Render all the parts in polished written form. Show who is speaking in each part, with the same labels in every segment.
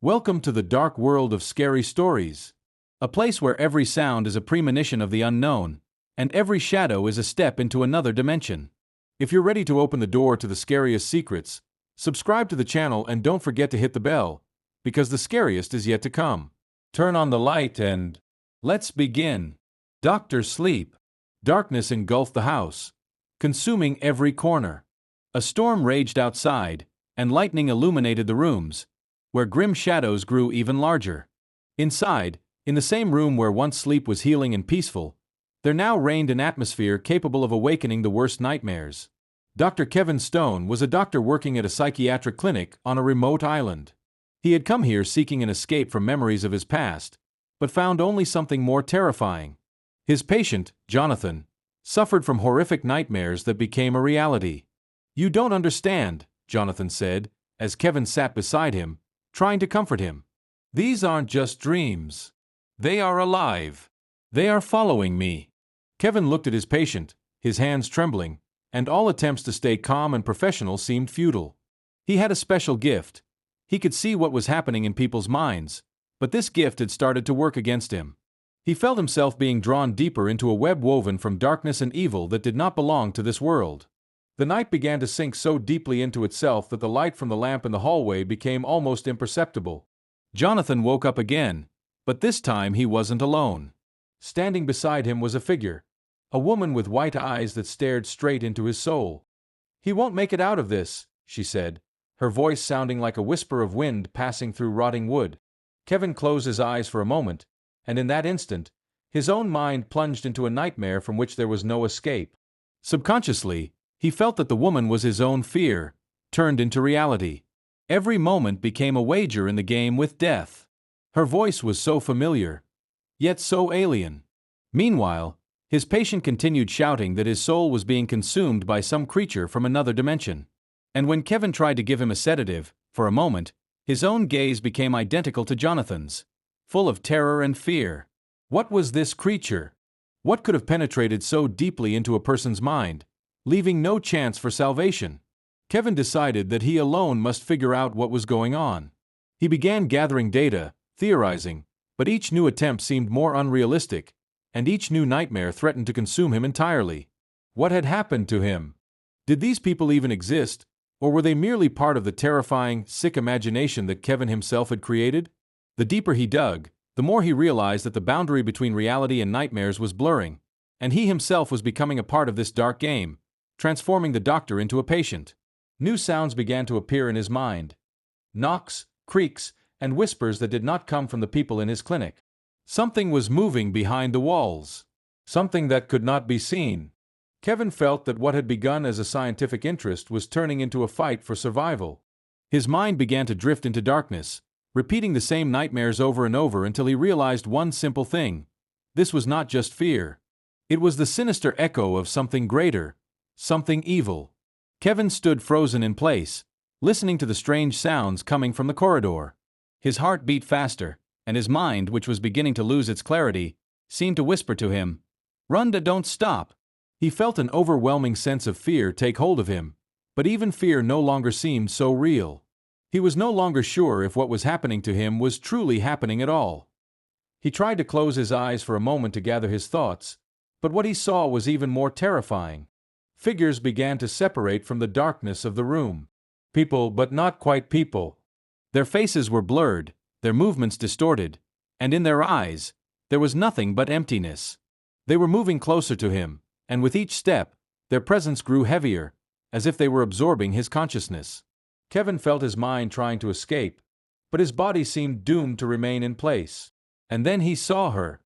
Speaker 1: Welcome to the dark world of scary stories. A place where every sound is a premonition of the unknown, and every shadow is a step into another dimension. If you're ready to open the door to the scariest secrets, subscribe to the channel and don't forget to hit the bell, because the scariest is yet to come. Turn on the light and let's begin. Doctor Sleep. Darkness engulfed the house, consuming every corner. A storm raged outside, and lightning illuminated the rooms, where grim shadows grew even larger. Inside, in the same room where once sleep was healing and peaceful, there now reigned an atmosphere capable of awakening the worst nightmares. Dr. Kevin Stone was a doctor working at a psychiatric clinic on a remote island. He had come here seeking an escape from memories of his past, but found only something more terrifying. His patient, Jonathan, suffered from horrific nightmares that became a reality. "You don't understand," Jonathan said, as Kevin sat beside him, trying to comfort him. "These aren't just dreams. They are alive. They are following me." Kevin looked at his patient, his hands trembling, and all attempts to stay calm and professional seemed futile. He had a special gift. He could see what was happening in people's minds, but this gift had started to work against him. He felt himself being drawn deeper into a web woven from darkness and evil that did not belong to this world. The night began to sink so deeply into itself that the light from the lamp in the hallway became almost imperceptible. Jonathan woke up again, but this time he wasn't alone. Standing beside him was a figure, a woman with white eyes that stared straight into his soul. "He won't make it out of this," she said, her voice sounding like a whisper of wind passing through rotting wood. Kevin closed his eyes for a moment, and in that instant, his own mind plunged into a nightmare from which there was no escape. Subconsciously, he felt that the woman was his own fear, turned into reality. Every moment became a wager in the game with death. Her voice was so familiar, yet so alien. Meanwhile, his patient continued shouting that his soul was being consumed by some creature from another dimension. And when Kevin tried to give him a sedative, for a moment, his own gaze became identical to Jonathan's, full of terror and fear. What was this creature? What could have penetrated so deeply into a person's mind, leaving no chance for salvation? Kevin decided that he alone must figure out what was going on. He began gathering data, theorizing, but each new attempt seemed more unrealistic, and each new nightmare threatened to consume him entirely. What had happened to him? Did these people even exist, or were they merely part of the terrifying, sick imagination that Kevin himself had created? The deeper he dug, the more he realized that the boundary between reality and nightmares was blurring, and he himself was becoming a part of this dark game, transforming the doctor into a patient. New sounds began to appear in his mind. Knocks, creaks, and whispers that did not come from the people in his clinic. Something was moving behind the walls. Something that could not be seen. Kevin felt that what had begun as a scientific interest was turning into a fight for survival. His mind began to drift into darkness, repeating the same nightmares over and over until he realized one simple thing. This was not just fear. It was the sinister echo of something greater, something evil. Kevin stood frozen in place, listening to the strange sounds coming from the corridor. His heart beat faster, and his mind, which was beginning to lose its clarity, seemed to whisper to him, "Run, don't stop." He felt an overwhelming sense of fear take hold of him, but even fear no longer seemed so real. He was no longer sure if what was happening to him was truly happening at all. He tried to close his eyes for a moment to gather his thoughts, but what he saw was even more terrifying. Figures began to separate from the darkness of the room. People, but not quite people. Their faces were blurred, their movements distorted, and in their eyes, there was nothing but emptiness. They were moving closer to him, and with each step, their presence grew heavier, as if they were absorbing his consciousness. Kevin felt his mind trying to escape, but his body seemed doomed to remain in place. And then he saw her.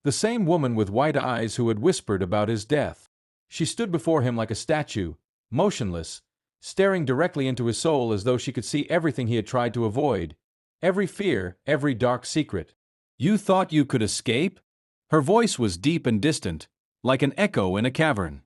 Speaker 1: The same woman with white eyes who had whispered about his death. She stood before him like a statue, motionless, staring directly into his soul as though she could see everything he had tried to avoid, every fear, every dark secret. "You thought you could escape?" Her voice was deep and distant, like an echo in a cavern.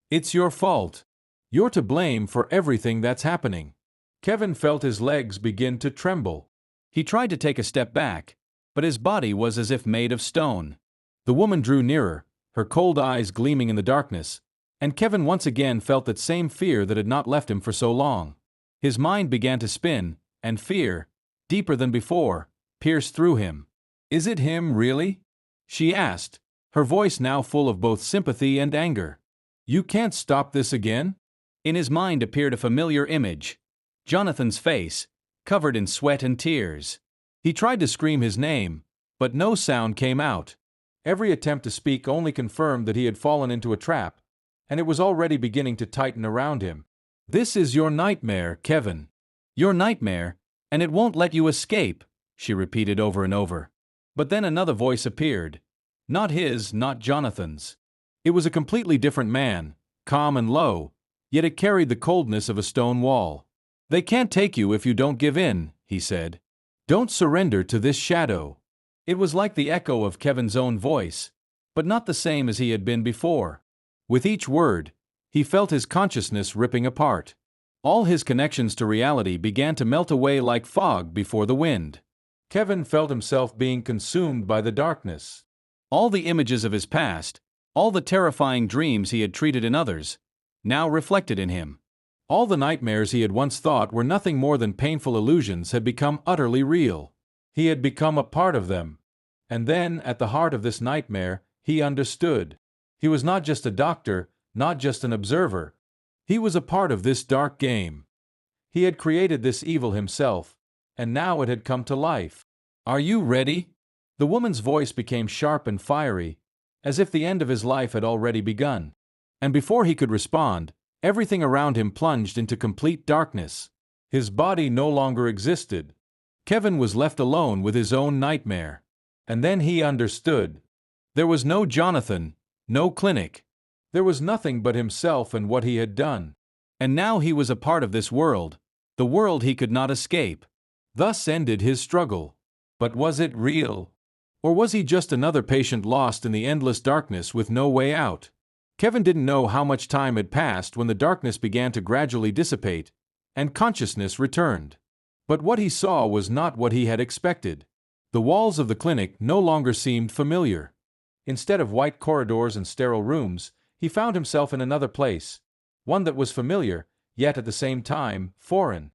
Speaker 1: "It's your fault. You're to blame for everything that's happening." Kevin felt his legs begin to tremble. He tried to take a step back, but his body was as if made of stone. The woman drew nearer, her cold eyes gleaming in the darkness, and Kevin once again felt that same fear that had not left him for so long. His mind began to spin, and fear, deeper than before, pierced through him. "Is it him, really?" she asked, her voice now full of both sympathy and anger. "You can't stop this again?" In his mind appeared a familiar image. Jonathan's face, covered in sweat and tears. He tried to scream his name, but no sound came out. Every attempt to speak only confirmed that he had fallen into a trap, and it was already beginning to tighten around him. "This is your nightmare, Kevin. Your nightmare, and it won't let you escape," she repeated over and over. But then another voice appeared. Not his, not Jonathan's. It was a completely different man, calm and low, yet it carried the coldness of a stone wall. "They can't take you if you don't give in," he said. "Don't surrender to this shadow." It was like the echo of Kevin's own voice, but not the same as he had been before. With each word, he felt his consciousness ripping apart. All his connections to reality began to melt away like fog before the wind. Kevin felt himself being consumed by the darkness. All the images of his past, all the terrifying dreams he had treated in others, now reflected in him. All the nightmares he had once thought were nothing more than painful illusions had become utterly real. He had become a part of them. And then, at the heart of this nightmare, he understood. He was not just a doctor, not just an observer. He was a part of this dark game. He had created this evil himself, and now it had come to life. "Are you ready?" The woman's voice became sharp and fiery, as if the end of his life had already begun. And before he could respond, everything around him plunged into complete darkness. His body no longer existed. Kevin was left alone with his own nightmare. And then he understood. There was no Jonathan, no clinic. There was nothing but himself and what he had done. And now he was a part of this world, the world he could not escape. Thus ended his struggle. But was it real? Or was he just another patient lost in the endless darkness with no way out? Kevin didn't know how much time had passed when the darkness began to gradually dissipate, and consciousness returned. But what he saw was not what he had expected. The walls of the clinic no longer seemed familiar. Instead of white corridors and sterile rooms, he found himself in another place, one that was familiar, yet at the same time, foreign.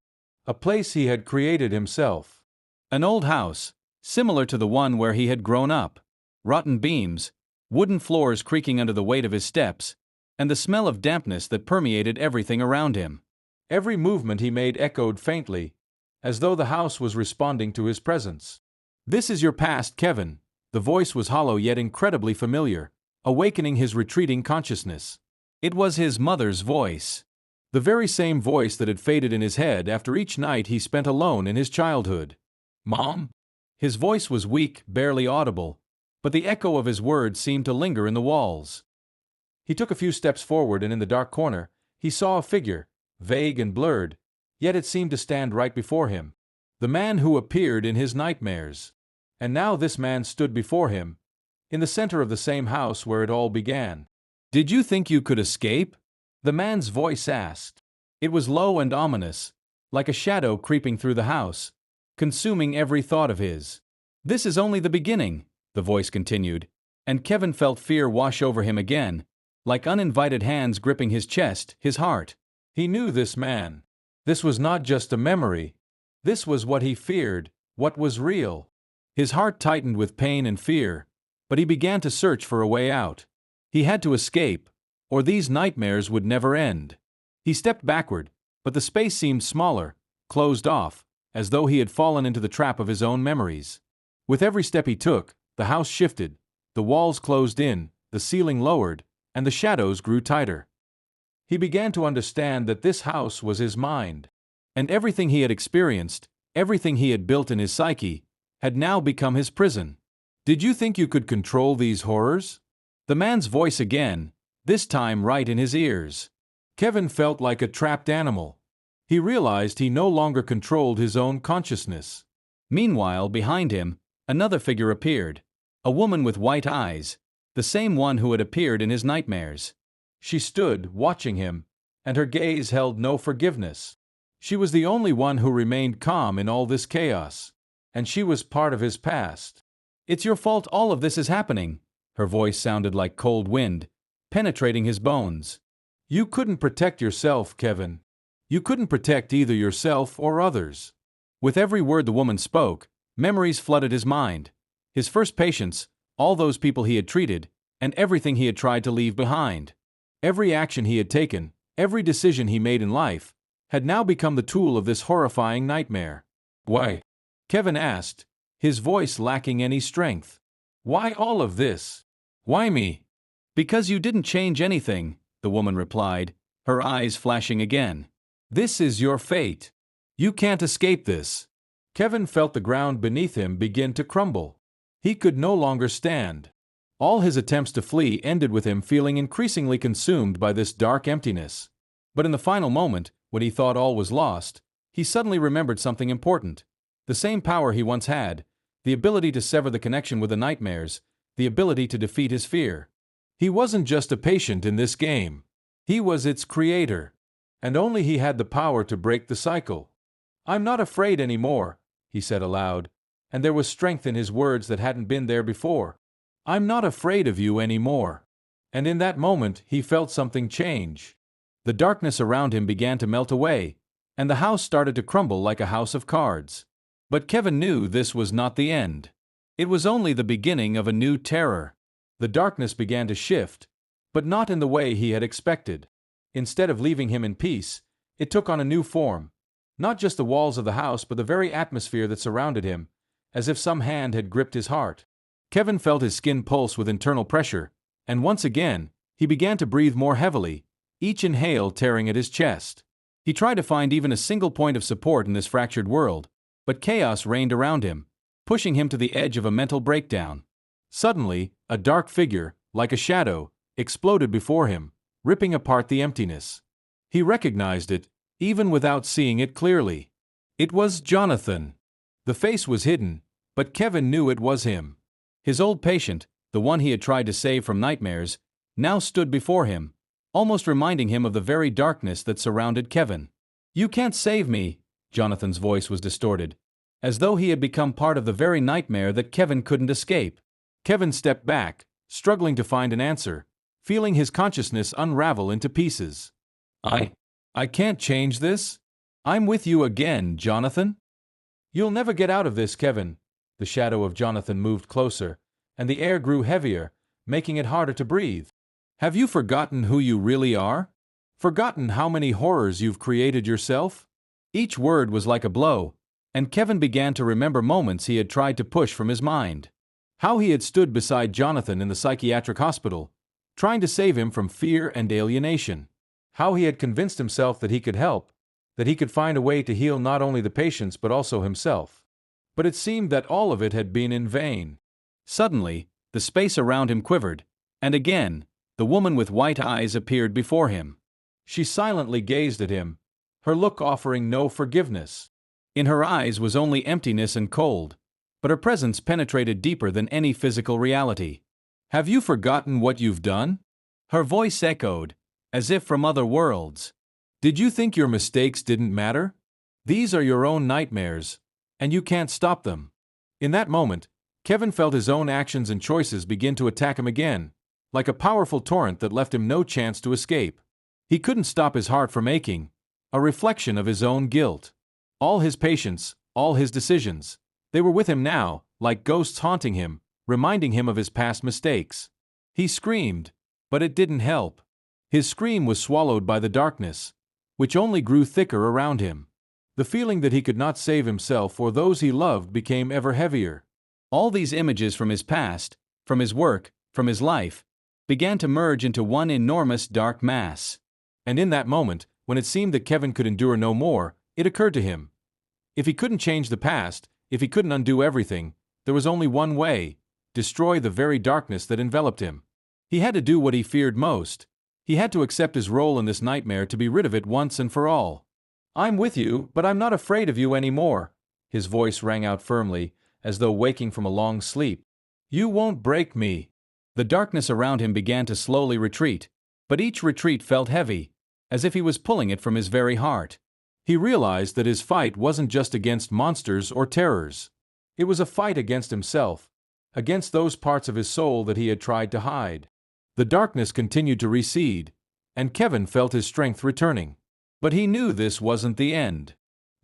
Speaker 1: A place he had created himself. An old house, similar to the one where he had grown up. Rotten beams, wooden floors creaking under the weight of his steps, and the smell of dampness that permeated everything around him. Every movement he made echoed faintly, as though the house was responding to his presence. "This is your past, Kevin." The voice was hollow yet incredibly familiar, awakening his retreating consciousness. It was his mother's voice. The very same voice that had faded in his head after each night he spent alone in his childhood. "Mom?" His voice was weak, barely audible, but the echo of his words seemed to linger in the walls. He took a few steps forward, and in the dark corner, he saw a figure, vague and blurred, yet it seemed to stand right before him. The man who appeared in his nightmares. And now this man stood before him, in the center of the same house where it all began. "Did you think you could escape?" the man's voice asked. It was low and ominous, like a shadow creeping through the house, consuming every thought of his. "This is only the beginning," the voice continued, and Kevin felt fear wash over him again, like uninvited hands gripping his chest, his heart. He knew this man. This was not just a memory. This was what he feared, what was real. His heart tightened with pain and fear, but he began to search for a way out. He had to escape, or these nightmares would never end. He stepped backward, but the space seemed smaller, closed off, as though he had fallen into the trap of his own memories. With every step he took, the house shifted, the walls closed in, the ceiling lowered, and the shadows grew tighter. He began to understand that this house was his mind, and everything he had experienced, everything he had built in his psyche, had now become his prison. "Did you think you could control these horrors?" The man's voice again, this time right in his ears. Kevin felt like a trapped animal. He realized he no longer controlled his own consciousness. Meanwhile, behind him, another figure appeared, a woman with white eyes, the same one who had appeared in his nightmares. She stood, watching him, and her gaze held no forgiveness. She was the only one who remained calm in all this chaos, and she was part of his past. "It's your fault all of this is happening," her voice sounded like cold wind, penetrating his bones. "You couldn't protect yourself, Kevin. You couldn't protect either yourself or others. With every word the woman spoke, memories flooded his mind. His first patients, all those people he had treated, and everything he had tried to leave behind. Every action he had taken, every decision he made in life, had now become the tool of this horrifying nightmare. "Why?" Kevin asked, his voice lacking any strength. "Why all of this? Why me?" "Because you didn't change anything," the woman replied, her eyes flashing again. "This is your fate. You can't escape this." Kevin felt the ground beneath him begin to crumble. He could no longer stand. All his attempts to flee ended with him feeling increasingly consumed by this dark emptiness. But in the final moment, when he thought all was lost, he suddenly remembered something important. The same power he once had, the ability to sever the connection with the nightmares, the ability to defeat his fear. He wasn't just a patient in this game. He was its creator. And only he had the power to break the cycle. "I'm not afraid anymore," he said aloud, and there was strength in his words that hadn't been there before. "I'm not afraid of you anymore." And in that moment he felt something change. The darkness around him began to melt away, and the house started to crumble like a house of cards. But Kevin knew this was not the end. It was only the beginning of a new terror. The darkness began to shift, but not in the way he had expected. Instead of leaving him in peace, it took on a new form. Not just the walls of the house, but the very atmosphere that surrounded him, as if some hand had gripped his heart. Kevin felt his skin pulse with internal pressure, and once again, he began to breathe more heavily, each inhale tearing at his chest. He tried to find even a single point of support in this fractured world, but chaos reigned around him, pushing him to the edge of a mental breakdown. Suddenly, a dark figure, like a shadow, exploded before him, ripping apart the emptiness. He recognized it, even without seeing it clearly. It was Jonathan. The face was hidden, but Kevin knew it was him. His old patient, the one he had tried to save from nightmares, now stood before him, almost reminding him of the very darkness that surrounded Kevin. "You can't save me," Jonathan's voice was distorted, as though he had become part of the very nightmare that Kevin couldn't escape. Kevin stepped back, struggling to find an answer, feeling his consciousness unravel into pieces. I can't change this. I'm with you again, Jonathan." "You'll never get out of this, Kevin." The shadow of Jonathan moved closer, and the air grew heavier, making it harder to breathe. "Have you forgotten who you really are? Forgotten how many horrors you've created yourself?" Each word was like a blow, and Kevin began to remember moments he had tried to push from his mind. How he had stood beside Jonathan in the psychiatric hospital, trying to save him from fear and alienation. How he had convinced himself that he could help, that he could find a way to heal not only the patients but also himself. But it seemed that all of it had been in vain. Suddenly, the space around him quivered, and again, the woman with white eyes appeared before him. She silently gazed at him, her look offering no forgiveness. In her eyes was only emptiness and cold, but her presence penetrated deeper than any physical reality. "Have you forgotten what you've done?" Her voice echoed, as if from other worlds. "Did you think your mistakes didn't matter? These are your own nightmares, and you can't stop them." In that moment, Kevin felt his own actions and choices begin to attack him again, like a powerful torrent that left him no chance to escape. He couldn't stop his heart from aching, a reflection of his own guilt. All his patience, all his decisions, they were with him now, like ghosts haunting him, reminding him of his past mistakes. He screamed, but it didn't help. His scream was swallowed by the darkness, which only grew thicker around him. The feeling that he could not save himself or those he loved became ever heavier. All these images from his past, from his work, from his life, began to merge into one enormous dark mass. And in that moment, when it seemed that Kevin could endure no more, it occurred to him. If he couldn't change the past, if he couldn't undo everything, there was only one way: destroy the very darkness that enveloped him. He had to do what he feared most. He had to accept his role in this nightmare to be rid of it once and for all. "I'm with you, but I'm not afraid of you anymore." His voice rang out firmly, as though waking from a long sleep. "You won't break me." The darkness around him began to slowly retreat, but each retreat felt heavy, as if he was pulling it from his very heart. He realized that his fight wasn't just against monsters or terrors. It was a fight against himself, against those parts of his soul that he had tried to hide. The darkness continued to recede, and Kevin felt his strength returning. But he knew this wasn't the end.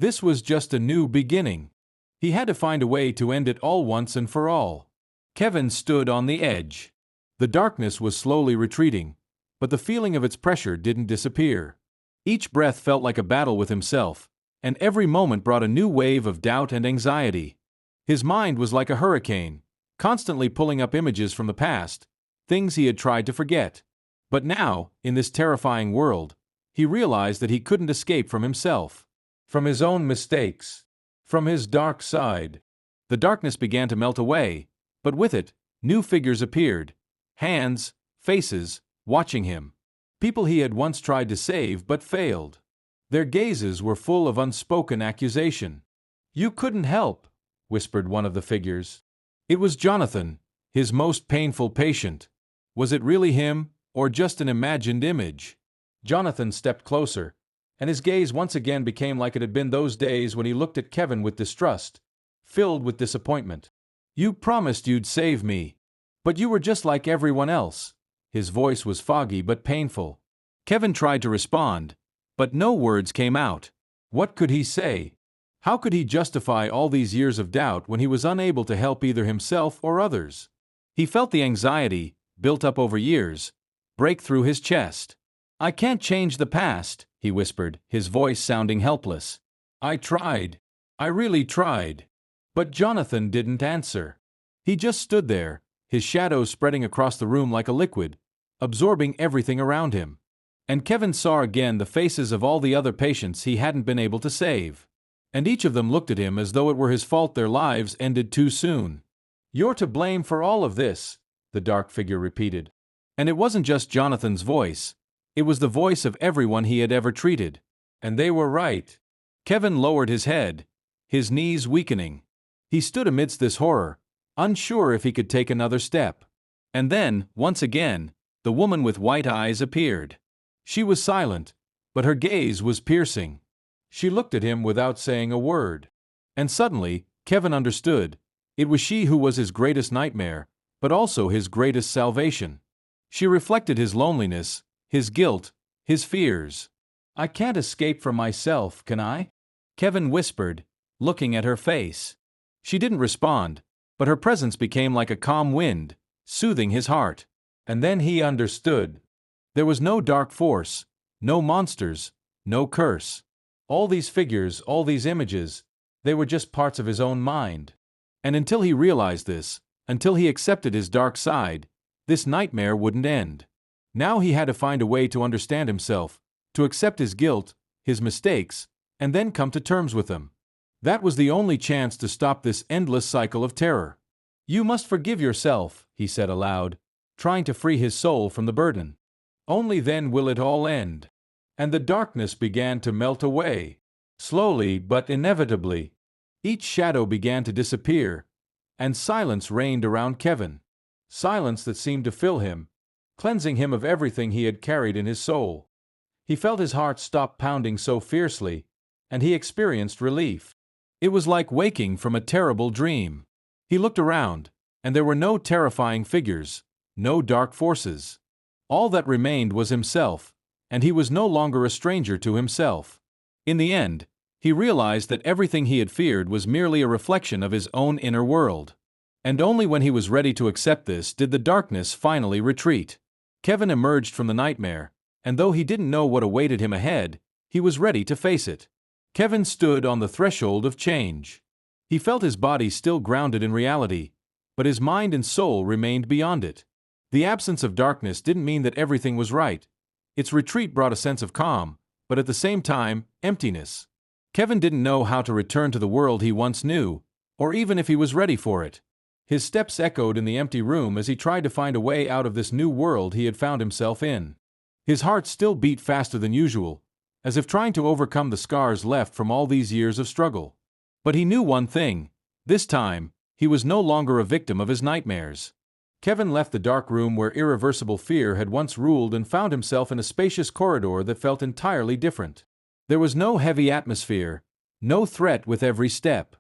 Speaker 1: This was just a new beginning. He had to find a way to end it all once and for all. Kevin stood on the edge. The darkness was slowly retreating, but the feeling of its pressure didn't disappear. Each breath felt like a battle with himself, and every moment brought a new wave of doubt and anxiety. His mind was like a hurricane, constantly pulling up images from the past, things he had tried to forget. But now, in this terrifying world, he realized that he couldn't escape from himself, from his own mistakes, from his dark side. The darkness began to melt away, but with it, new figures appeared, hands, faces, watching him. People he had once tried to save but failed. Their gazes were full of unspoken accusation. "You couldn't help," whispered one of the figures. It was Jonathan, his most painful patient. Was it really him, or just an imagined image? Jonathan stepped closer, and his gaze once again became like it had been those days when he looked at Kevin with distrust, filled with disappointment. "You promised you'd save me. But you were just like everyone else." His voice was foggy but painful. Kevin tried to respond, but no words came out. What could he say? How could he justify all these years of doubt when he was unable to help either himself or others? He felt the anxiety, built up over years, break through his chest. "I can't change the past," he whispered, his voice sounding helpless. "I tried. I really tried." But Jonathan didn't answer. He just stood there, his shadow spreading across the room like a liquid, absorbing everything around him. And Kevin saw again the faces of all the other patients he hadn't been able to save. And each of them looked at him as though it were his fault their lives ended too soon. "You're to blame for all of this," the dark figure repeated. And it wasn't just Jonathan's voice. It was the voice of everyone he had ever treated. And they were right. Kevin lowered his head, his knees weakening. He stood amidst this horror, unsure if he could take another step. And then, once again, the woman with white eyes appeared. She was silent, but her gaze was piercing. She looked at him without saying a word. And suddenly, Kevin understood. It was she who was his greatest nightmare, but also his greatest salvation. She reflected his loneliness, his guilt, his fears. "I can't escape from myself, can I?" Kevin whispered, looking at her face. She didn't respond, but her presence became like a calm wind, soothing his heart. And then he understood. There was no dark force, no monsters, no curse. All these figures, all these images, they were just parts of his own mind. And until he realized this, until he accepted his dark side, this nightmare wouldn't end. Now he had to find a way to understand himself, to accept his guilt, his mistakes, and then come to terms with them. That was the only chance to stop this endless cycle of terror. "You must forgive yourself," he said aloud, trying to free his soul from the burden. "Only then will it all end." And the darkness began to melt away. Slowly but inevitably. Each shadow began to disappear, and silence reigned around Kevin. Silence that seemed to fill him, cleansing him of everything he had carried in his soul. He felt his heart stop pounding so fiercely, and he experienced relief. It was like waking from a terrible dream. He looked around, and there were no terrifying figures, no dark forces. All that remained was himself, and he was no longer a stranger to himself. In the end, he realized that everything he had feared was merely a reflection of his own inner world. And only when he was ready to accept this did the darkness finally retreat. Kevin emerged from the nightmare, and though he didn't know what awaited him ahead, he was ready to face it. Kevin stood on the threshold of change. He felt his body still grounded in reality, but his mind and soul remained beyond it. The absence of darkness didn't mean that everything was right. Its retreat brought a sense of calm, but at the same time, emptiness. Kevin didn't know how to return to the world he once knew, or even if he was ready for it. His steps echoed in the empty room as he tried to find a way out of this new world he had found himself in. His heart still beat faster than usual, as if trying to overcome the scars left from all these years of struggle. But he knew one thing. This time, he was no longer a victim of his nightmares. Kevin left the dark room where irreversible fear had once ruled and found himself in a spacious corridor that felt entirely different. There was no heavy atmosphere, no threat with every step.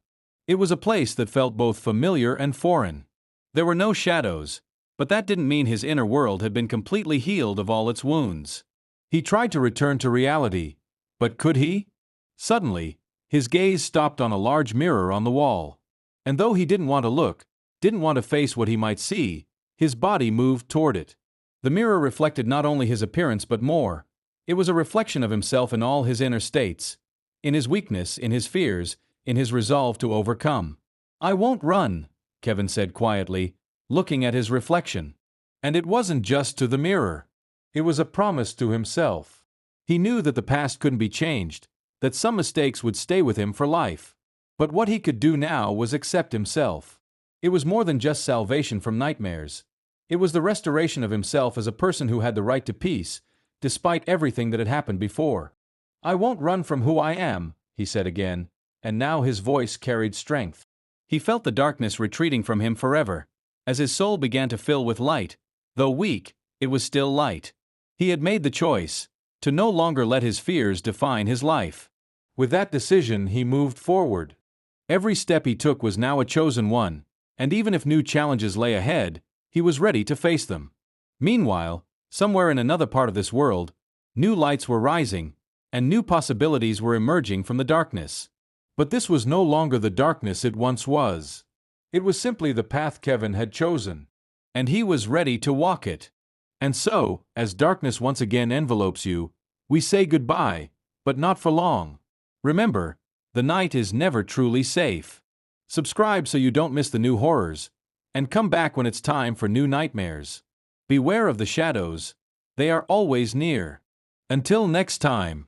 Speaker 1: It was a place that felt both familiar and foreign. There were no shadows, but that didn't mean his inner world had been completely healed of all its wounds. He tried to return to reality, but could he? Suddenly, His gaze stopped on a large mirror on the wall. And though he didn't want to look, didn't want to face what he might see, his body moved toward it. The mirror reflected not only his appearance but more. It was a reflection of himself in all his inner states. In his weakness, in his fears, in his resolve to overcome. "I won't run," Kevin said quietly, looking at his reflection. And it wasn't just to the mirror. It was a promise to himself. He knew that the past couldn't be changed, that some mistakes would stay with him for life. But what he could do now was accept himself. It was more than just salvation from nightmares. It was the restoration of himself as a person who had the right to peace, despite everything that had happened before. "I won't run from who I am," he said again, and now his voice carried strength. He felt the darkness retreating from him forever. As his soul began to fill with light, though weak, it was still light. He had made the choice to no longer let his fears define his life. With that decision, he moved forward. Every step he took was now a chosen one, and even if new challenges lay ahead, he was ready to face them. Meanwhile, somewhere in another part of this world, new lights were rising, and new possibilities were emerging from the darkness. But this was no longer the darkness it once was. It was simply the path Kevin had chosen, and he was ready to walk it. And so, as darkness once again envelopes you, we say goodbye, but not for long. Remember, the night is never truly safe. Subscribe so you don't miss the new horrors, and come back when it's time for new nightmares. Beware of the shadows, they are always near. Until next time.